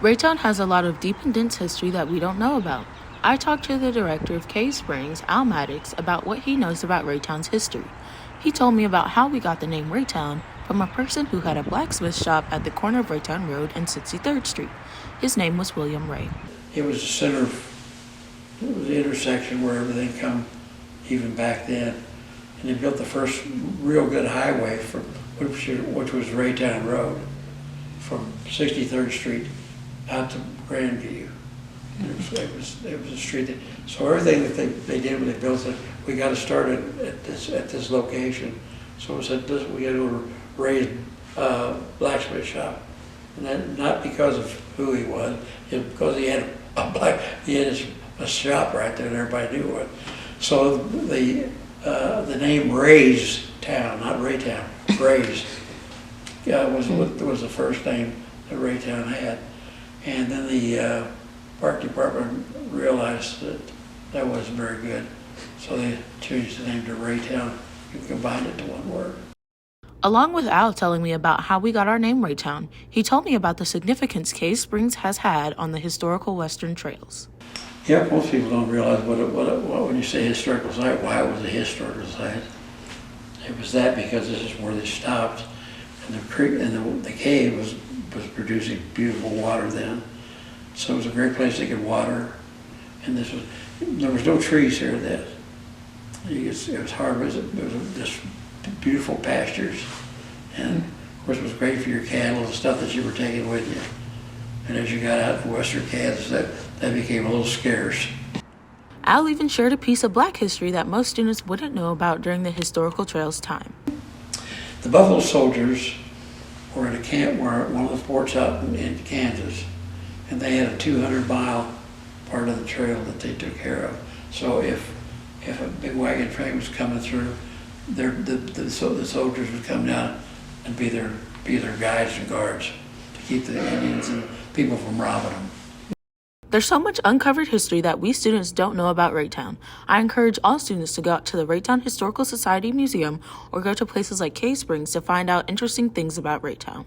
Raytown has a lot of deep and dense history that we don't know about. I talked to the director of Cave Springs, Al Maddox, about what he knows about Raytown's history. He told me about how we got the name Raytown from a person who had a blacksmith shop at the corner of Raytown Road and 63rd Street. His name was William Ray. It was the center it was the intersection where everything come, even back then. And they built the first real good highway, which was Raytown Road, from 63rd Street out to Grandview. And it was a street so everything that they did when they built it, we got to start it at this location. So it said we got to go to Ray's blacksmith shop, and that not because of who he was, because he had a shop right there and everybody knew it. So the name Ray's Town, not Raytown, Ray's, was the first name that Raytown had. And then the park department realized that wasn't very good, so they changed the name to Raytown and combined it to one word. Along with Al telling me about how we got our name Raytown, he told me about the significance Cave Springs has had on the historical Western trails. Yeah, most people don't realize what when you say historical site, why it was a historical site. It was that because this is where they stopped, and the creek and the cave was producing beautiful water then. So it was a great place they could water, and there was no trees here then. It was hard, it was just beautiful pastures, and of course it was great for your cattle and stuff that you were taking with you. And as you got out in western Kansas, that became a little scarce. Al even shared a piece of Black history that most students wouldn't know about during the historical trails time. The Buffalo Soldiers were at a camp where one of the forts out in Kansas, and they had a 200-mile part of the trail that they took care of. So if a big wagon train was coming through, the soldiers would come down and be their guides and guards to keep the Indians and people from robbing them. There's so much uncovered history that we students don't know about Raytown. I encourage all students to go out to the Raytown Historical Society Museum or go to places like Cave Springs to find out interesting things about Raytown.